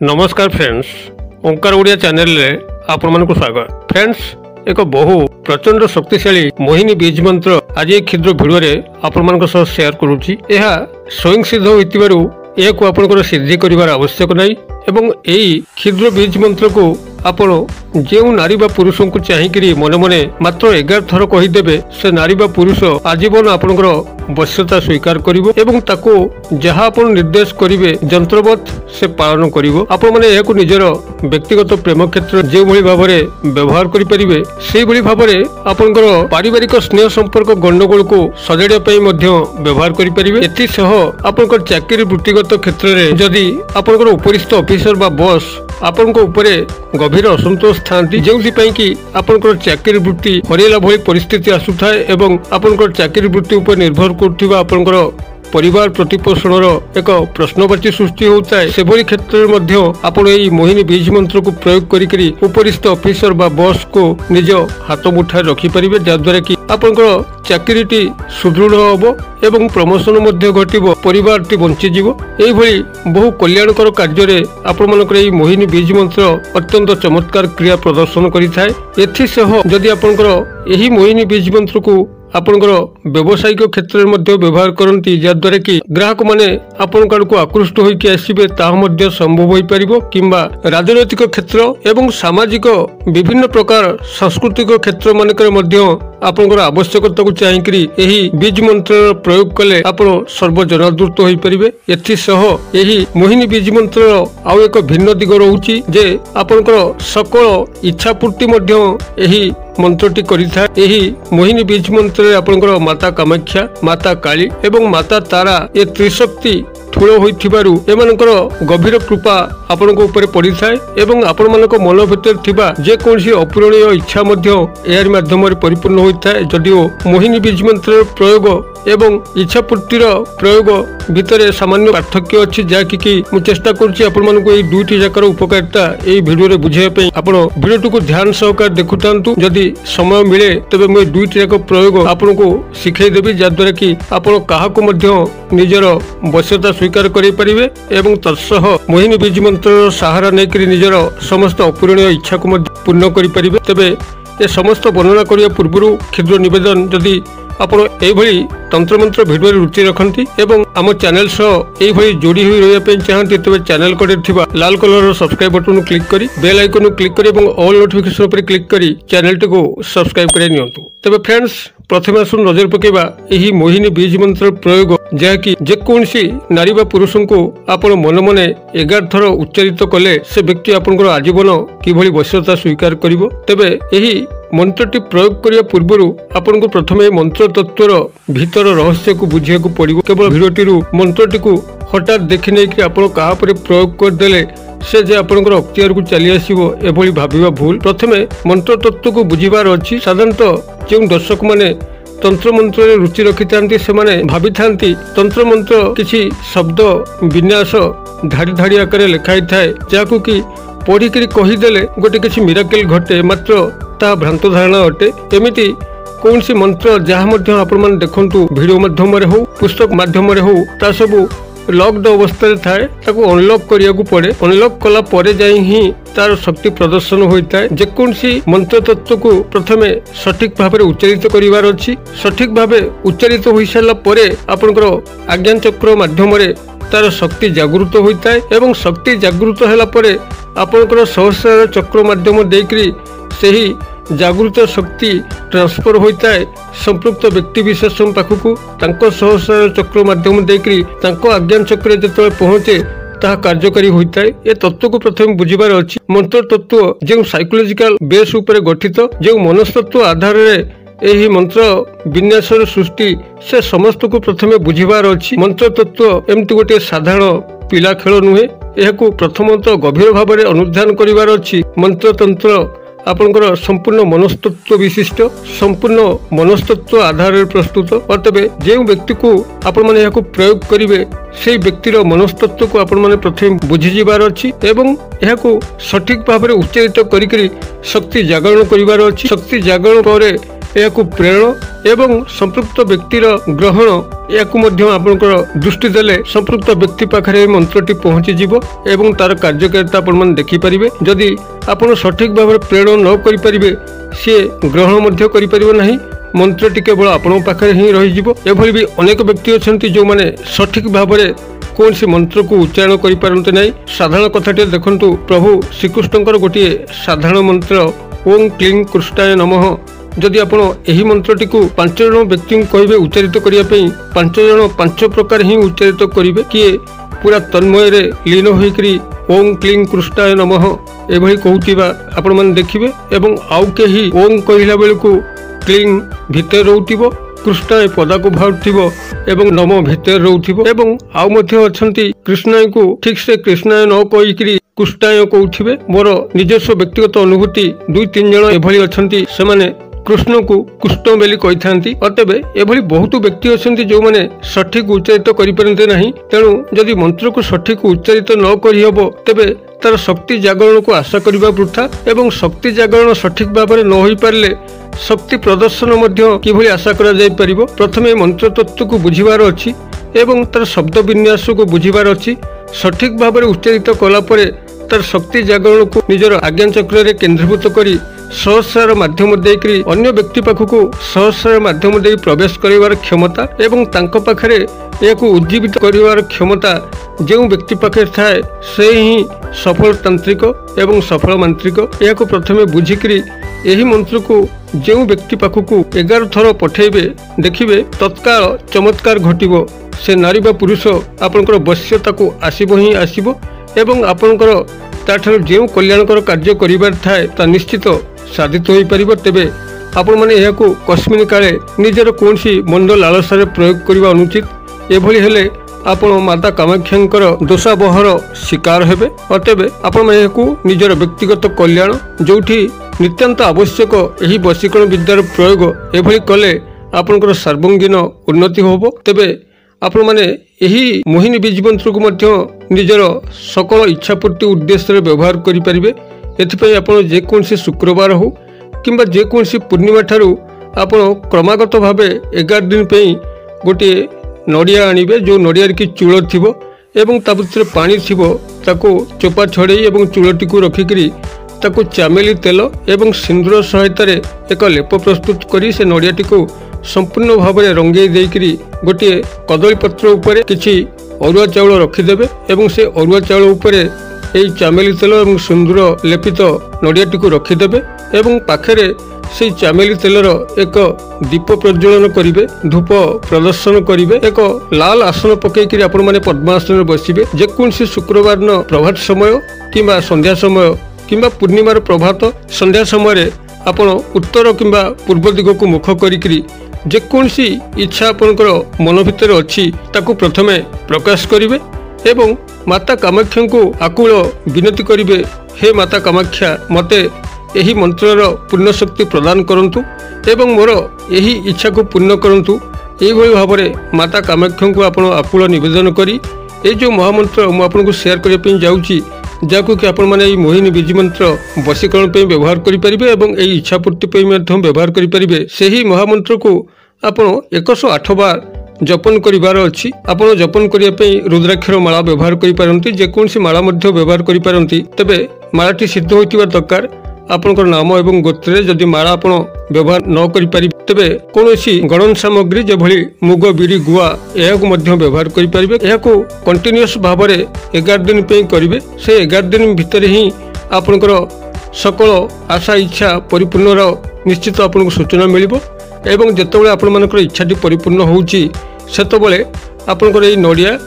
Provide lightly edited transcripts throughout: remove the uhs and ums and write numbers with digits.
नमस्कार फ्रेंड्स, ओंकार ओडिया चैनल रे आपण मानक स्वागत। फ्रेंड्स, एक बहु प्रचंड शक्तिशाली मोहिनी बीज मंत्र आज एक क्षुद्र वीडियो रे आपण मानक सह शेयर करूची। यह स्वयं सिद्ध होइतिबारु एक आपनकर सिद्धि करिवार आवश्यक नाही एवं एई क्षुद्र बीज मंत्र को आपण जो नारी बा पुरुष को चाहिए मन मने मात्र 11 थर कहीदेवे से नारी बा पुरुष आजीवन आपणकर वश्यता स्वीकार करिवो एवं ताको जहाँ आपण निर्देश करिवे जंत्रवत से पालन करिवो। आपण माने एहाकु निजर व्यक्तिगत प्रेम क्षेत्र जो भली भाबरे व्यवहार करि परिबे सेहि भली भाबरे आपणकर पारिवारिक स्नेह संपर्क गंडगोल को सजाड़िया पई मध्य व्यवहार करि परिबे। एथि सह आपणकर चाकरी वृत्तिगत क्षेत्र रे जदि आपणकर उपरिस्थ ऑफिसर बा बॉस आपण उपरे गभीर असंतोष थांती जोंथि कि आपणकर चाकरी वृत्ति हरेला भली परिस्थिति आसुथाय एवं आपणकर चाकरी वृत्ति उपर निर्भर करथिबा आपणकर परिवार प्रतिपोषण एक प्रश्नवाची सृष्टि होता है। से भली क्षेत्र में मध्य आपण एई मोहिनी बीज मंत्र को प्रयोग करी उपरिस्थ ऑफिसर बा बॉस को निज हाथ मुठा रखि परिबे, जद्वारा कि आपणकर चाकरीटी सुदृढ़ होबो एवं प्रमोशन मध्य घटिबो, परिवारटी बंची जीवो। एई भली बहु कल्याणकर कार्य रे आपण मानकर एई मोहिनी बीज मंत्र अत्यंत चमत्कार क्रिया प्रदर्शन करिथाय। एथि सह जदि आपणकर एही मोहिनी बीज मंत्र को आपणकर व्यवसायिक क्षेत्र में व्यवहार करती जद्वारा कि ग्राहक माने आपण आड़ को आकृष्ट होइके आसिबे ताहा मध्य संभव होई परिबो। किंबा राजनैतिक क्षेत्र एवं सामाजिक विभिन्न प्रकार सांस्कृतिक क्षेत्र मानकर मध्य आपणकर आवश्यकता को चाहिकरी एही बीज मंत्र प्रयोग कले आपण सर्वजनादृत होई परिबे। एथि सह एही मोहिनी बीज मंत्र आउ एक भिन्न दिग रहुची जे आपणकर सकल इच्छा पूर्ति मध्य एही मंत्रटी करिथा। एही मोहिनी बीज मंत्र आपणकर माता कामाख्या, माता काली एवं माता तारा ए त्रिशक्ति ठूल होइथिबारु एमानकर गभीर कृपा आपणक ऊपर पड़ी थाए एवं आपण मानक मन भीतर थिबा जे कोनसी अपूरणीय इच्छा मध्य एहार माध्यम रे परिपूर्ण होइथाए। जदिओ मोहिनी बीज मंत्र प्रयोग एवं इच्छा पूर्तिर प्रयोग भितर सामान्य पार्थक्य अछि, जाकि कि मु चेष्टा करछि आपण मानक एई दुईटी जाकर उपकारिता एई वीडियो रे बुझाइबा पई आपण वीडियो को ध्यान सहकार देखुतांतु। जदि समय मिले तबे मु दुईटी जाकर प्रयोग आपनको सिखाई देबी, जद्वारा कि आपण काहाको मध्य निजर वश्यता स्वीकार करि परिबे एवं तत्सह मोहिनी बीज मंत्र सहारा नेकरी निजर समस्त अपूरणीय इच्छा को मध्य पूर्ण करि परिबे। तबे ए समस्त वर्णना करिया पूर्वरु क्षुद्र निवेदन जदि आपण एभली तंत्रमंत्र भिडियो रुचि रखती एवं आम चैनल सह एभली जोड़ी हुई रही चाहती तेज चैनल कड़े लाल कलर सब्सक्राइब बटन क्लिक करी बेल आइकन क्लिक करी एवं ऑल नोटिफिकेशन पर क्लिक करी चैनल टी को सब्सक्राइब कर नियंतु। तेबे फ्रेंड्स, प्रथम आसुन नजर पकेबा एही मोहिनी बीज मंत्र प्रयोग जहाँकि जेकोसी नारी बा पुरुष को आपण मन मने 11 थर उच्चारित कले से व्यक्ति आपनकर आजीवन किभली वश्यता स्वीकार करिवो। तेबे एही मंत्रटी प्रयोग करिया पूर्वरु आपन को प्रथम मंत्र तत्वर भीतर रहस्य को बुझिया को पड़िबो। केवल भिडियोटी मंत्रटी को हठात देखि नै कि आपण कहा पर प्रयोग कर देले से जे आपनकर अख्तियार को चली आसीबो एभली भाबिबा भूल। प्रथमे मंत्र तत्व को बुझिबार अछि। साधारणतः जो दर्शक माने तंत्र मंत्र रे रुचि रखि थांती से माने भाबी थांती तंत्र मंत्र किछि शब्द विन्यास धाड़ी धाड़ी आकार लिखाई थाए, जाकु कि पढ़िकरी कहीदेले गोटे किछि मिराकल घटे, मात्र ता भ्रांत धारणा अटे। एमिति कौन सी मंत्र जहाँ मध्य आपण माने देखंतु वीडियो माध्यम रे हो पुस्तक माध्यम रे हो ता सबु लॉक्ड अवस्था थाए, ताको अनलॉक करिया को पड़े। अनलॉक कला परे जाई ही तार शक्ति प्रदर्शन होता है। जेकोसी मंत्र तत्व को प्रथमे सठिक भाव उच्चारित करिवार अछि। सठिक भाव उच्चारित हो सारा परे आपनकर आज्ञा चक्र माध्यम रे तार शक्ति जागृत होता है एवं शक्ति जागृत होला परे आपनकर सहस्रार चक्र माध्यम देकरी सेही जागृत शक्ति ट्रांसफर होता है संपृक्त व्यक्ति विशेष पाखकू तांको सहस्रार चक्र माध्यम देकरी तांको आज्ञा चक्र जेतले पहुंचे ताहा कार्यकारी होता है। ए तत्व को प्रथम बुझिबार अछि। मंत्र तत्व जो साइकोलॉजिकल बेस उपर गठित जो मनस्तत्व आधार रे एही मंत्र विन्यास सृष्टि से समस्त को प्रथमे बुझिबार अछि। मंत्र तत्व एमती गोटे साधारण पिला खेल नुहे, एहाकू प्रथमतः गभीर भाव में अनुध्यान करिवार अछि। मंत्र तंत्र आपनकर संपूर्ण मनस्तत्व विशिष्ट संपूर्ण मनस्तत्व आधार रे प्रस्तुत। अतबे जो व्यक्ति को आपण माने याको प्रयोग करिवे से व्यक्तिर मनस्तत्व को आपण माने प्रथम बुझी जिबार अछि एवं याको सठिक भाव में उच्चारित करिकरी शक्ति जागरण करिवार अछि। शक्ति जागरण पर यह प्रेरण एवं संपृक्त व्यक्तिर ग्रहण या आपंकर दृष्टि देले संपृक्त व्यक्ति पाखे मंत्रटी पहुंची जीव एवं तार कार्यकारिता आपण देखिपारे। जदि आपण सठिक भाव में प्रेरण न करें सी ग्रहण कर मंत्रटी केवल आपण पाखे ही रही एभली भी अनेक व्यक्ति अच्छा जो मैंने सठिक भाव में कौन सी मंत्र को उच्चारण करते नहीं। साधारण कथाटे देखंतु प्रभु श्रीकृष्णकर गोटे साधारण मंत्र ओं क्लीं कृष्णाय नमः जदि आपण यही मंत्रटी को 5 जन व्यक्ति कहे उच्चारित करने 5 जन 5 प्रकार ही उच्चारित करेंगे किए पूरा तन्मय रे लीन होकरी ओं क्लीं कृष्णाय नमः एभली कहूथिबा आपण माने देखिबे एवं आउ केही ओं कहला बेलकू क्लीं भितर रहउथिबो कृष्णाय पदा को बाहुथिबो एवं नम भितर रहउथिबो एवं आउ मध्ये अछंती कृष्णाय को ठीक से कृष्णाय न कहिकरी कृष्णाय कहउथिबे। मोर निजस्व व्यक्तिगत अनुभूति 2-3 जन एभली अछंती सेमाने कृष्ण को कृष्ण बेली कही अतएव एभली बहुत व्यक्ति अच्छा जो मैंने सठिक उच्चारित करें नहीं। तेणु जदि मंत्र को सठिक उच्चारित न करहब तेबे तार शक्ति जागरण को आशा करने वृथा एवं शक्ति जागरण सठिक भाव में न हो पारे शक्ति प्रदर्शन किभली आशा करा जाय परिबो। प्रथमे मंत्र तत्व को बुझीबार अछि एवं तार शब्द विन्यास को बुझीबार अछि। सठिक भाव में उच्चारित कला परे तार शक्ति जागरण को निजर आज्ञा चक्र रे केंद्रीभूत करी सहस्रार माध्यम देकरी अन्य व्यक्ति पाखकू सहस्रार माध्यम दे प्रवेश करिवार क्षमता एवं तांको पाखरे याकू उज्जीवित करिवार क्षमता जो व्यक्ति पाखे थाए से ही सफल तांत्रिक एवं सफल मांत्रिक। याकू प्रथमे बुझिकरी यही मंत्र को जो व्यक्ति पाखकू 11 थर पठेबे देखिबे तत्काल चमत्कार घटिबो। से नारी बा पुरुष आपनकर वश्यता को आसीबो ही आसीबो एवं आपनकर ताठर जो कल्याणकर कार्य करिवार थाए ता निश्चित साधित हो पारिबो। तेबे आपण माने याकू कस्मिन काले निजर कोनसी मंद लालसारे प्रयोग करबा अनुचित। एभली हेले आपण माता कामाख्यांकर दोषाबहर शिकार हेबे। अतएव आपण माने याकू निजर व्यक्तिगत कल्याण जोठी नित्यांत आवश्यक यही वशीकरण विद्यार प्रयोग एभली कले आपनकर सर्वांगीन उन्नति होबो। तेबे आपण माने यही मोहिनी बीज मंत्र को मध्य निजर सकल इच्छा पूर्ति उद्देश्य रे व्यवहार करि परिबे। एथिपई आपण जेकोनसी शुक्रवार हो किंबा जेकोनसी पूर्णिमा ठारू आपण क्रमागत भावे 11 दिन पे गोटे नड़िया आनिबे जो नड़िया की चूल थिबो एवं ता भितर पानी थिबो ताको चोपा छड़े एवं चूलटी को रखिकरी ताको चामेली तेल एवं सिंदूर सहायता रे एक लेप प्रस्तुत करी से नड़ियाटी को संपूर्ण भाव में रंगई देकरी गोटे कदली पत्र उपरे किछि अरुआ चाउल रखिदेबे एवं से अरुआ चाउल उपरे यही चामेली तेल और सिंदूर लेपित नड़ियाटी को रखिदेबे एवं पाखरे से चामेली तेलर एक दीप प्रज्वलन करिवे धूप प्रदर्शन करिवे एक लाल आसन पकईकरी आपण माने पद्मासन बसिबे। जेकोनसी शुक्रवार न प्रभात समय किंबा संध्या समय किंबा पूर्णिमार प्रभात संध्या समय आपण उत्तर किंबा पूर्व दिग को मुख करिकरी जेकोनसी इच्छा आपनकर मन भितर अछि ताकू प्रथमे प्रकाश करिवे एवं माता कामाख्या को आकुल विनती करिवे हे माता कामाख्या मते यही मंत्रर पूर्ण शक्ति प्रदान करंतु एवं मोर यही इच्छा को पूर्ण करंतु। एभली भाव में माता कामाख्या को आपण आकुल निवेदन करी ए जो महामंत्र मु आपन को शेयर करबा पई जाउची जाकू कि आपण माने मोहिनी बीज मंत्र वशीकरण पे व्यवहार करि परिबे एवं ए इच्छा पूर्ति पे माध्यम व्यवहार करि परिबे। सेही महामंत्र को आपण 108 बार जपन करिवार अछि। आपण जपन करिया पे रुद्राक्षर माला व्यवहार करि पारंती जेकोनसी माला मध्य व्यवहार करि पारंती। तबे मालाटी सिद्ध होइतिबा दरकार आपनकर नाम एवं गोत्रे जदि माला आपण व्यवहार न करि पारि तबे कोनोसी गणन सामग्री जेभली मुग बिरी गुआ एहाको मध्य व्यवहार करि परिबे। एहाको कंटिन्यूअस भाव में 11 दिन पे करिवे। से 11 दिन भितर ही आपनकर सकल आशा इच्छा परिपूर्ण निश्चित आपनको सूचना मिलिबो एवं जेतेबेले आपण मानकर इच्छाटी परिपूर्ण होउची सेतेबेले आपनकर एई नड़िया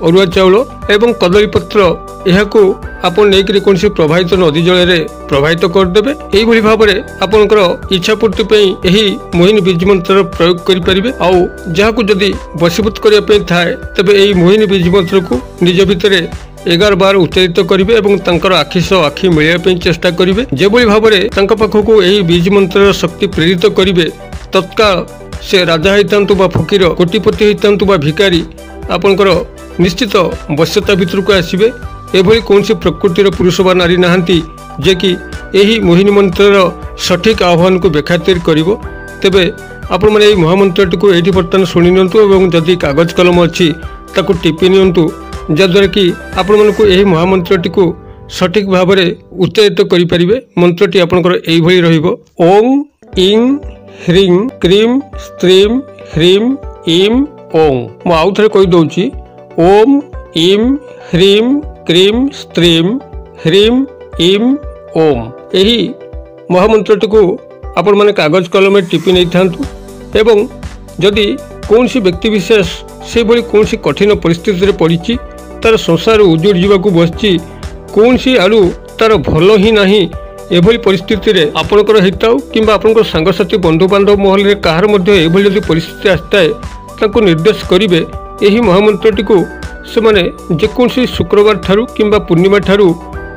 अरुआ चाउल एवं कदली पत्र यहाकू आपण नेकरी कोनसी प्रवाहित नदी जल रे प्रवाहित करदेबे। एई भली भाव में आपनकर इच्छा पूर्ति पे एही मोहिनी बीज मंत्र प्रयोग करि परिबे। आउ जहाकू जदि वशीभूत करिया पे थाए तबे एही मोहिनी बीज मंत्र को निज भितरे 11 बार उच्चारित करिवे एवं तांकर आखि सह आखि मिलिया पे चेष्टा करिवे। जेभली भाव में तांका पाखकू एही बीज मंत्र शक्ति प्रेरित करिवे तत्काल से राजा होइतांतु बा फकीर कोटिपति होइतांतु बा भिकारी आपनकर निश्चित वश्यता भितर को आसबे। एभली कौन सी प्रकृतिर पुरुष बा नारी नाहांती जे कि यही मोहिनी मंत्र सठिक आह्वान को बेखातिर करिवो। तेबे आपण माने एई महामंत्रटी को एठी बर्तन सुनि नियंतु एवं जदि कागज कलम अछि ताकू टिपि नियंतु जद्वारा कि आपण मानकु एही महामंत्रटी को सठिक भाव में उच्चारित करि परिबे। मंत्रटी आपनकर एई भली रहिबो ओम इं ह्रीं क्रीं स्त्रीं ह्रीं इं ओं। मु आउ थरे कहि दउची ओम इं ह्रीं क्रीं स्त्रीं ह्रीं इं ओम। एही महामंत्रटी को आपण माने कागज कलम में टिपि नै थांतु एवं जदि कौनसी व्यक्ति विशेष से भली कौनसी कठिन परिस्थिति रे पड़िछि तार संसार उजुड़ जीवाकू बसछि कौनसी आड़ू तार भल ही नाही एभली परिस्थिति रे आपणकर हिताउ किंबा आपणकर सांगसाथी बंधु बांधव महल रे काहार मध्ये एभली जदि परिस्थिति आस्ताए तांको निर्देश करिवे एही महामंत्रटी को से माने जेकोसी शुक्रवार ठारू किंबा पूर्णिमा ठारू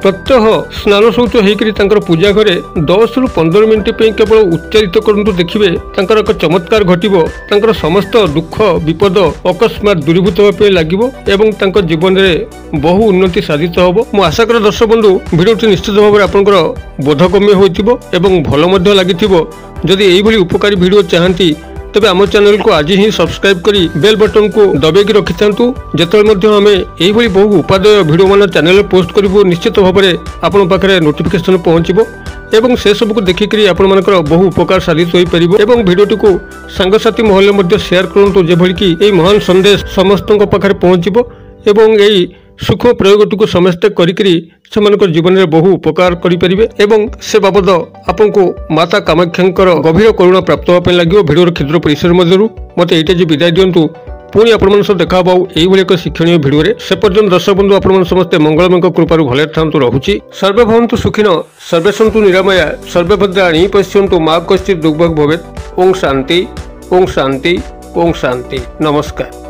प्रत्यह स्नान शौच होकर तांकर पूजा घरे 10 रु 15 मिनिट पे केवल उच्चारित करंतु देखिबे तांकर एक चमत्कार घटिबो। तांकर समस्त दुख विपद अकस्मात दूरीभूत होबे लागिबो एवं तांकर जीवन रे बहु उन्नति साधित होबो। मु आशा कर दर्शक बंधु भिडियोटी निश्चित भाव में आपनकर बोधगम्य होइतिबो एवं भलो मध्ये लागितिबो। जदि एई भली उपकारी भिडियो चाहंती तबे आम चैनल को आज ही सब्सक्राइब करी बेल बटन को दबाई रखि थांतु जेतले आमे एई भली बहु उपादेय भिडियो मान चैनल पोस्ट करिवो निश्चित भाव में आपन पाखरे नोटिफिकेशन पहुंचबो एवं से सब को देखिकरी आपण मानकर बहु उपकार साधित होई परिबो एवं भिडियोटी को सांगसाथी महल मध्ये शेयर करंतु जे भली कि एई महान संदेश समस्तक पाखरे पहुंचबो एवं एई सुख प्रयोगटी को समस्ते करिकरी सेमानकर जीवन में बहु उपकार करिपरिबे एवं से बाबद आपन को माता कामाख्यांकर गभीर करुणा प्राप्त होपे लागियो। भिडियोर क्षुद्र परिसर मध्यरु मते एटा जे विदाय दियंतु पुणी आपण मन देखा बाउ एई भली एक शिक्षणीय भिडियो रे। से पर्यंत दर्शक बंधु आपण मन समस्त मंगलमय कृपारु भले थांतु रहूची। सर्वे भवन्तु सुखिनो सर्वे सन्तु निरामया सर्वे भद्राणि पश्यन्तु मा कश्चित् दुर्भग भवेत्। ओम शांति ओम शांति ओम शांति। नमस्कार।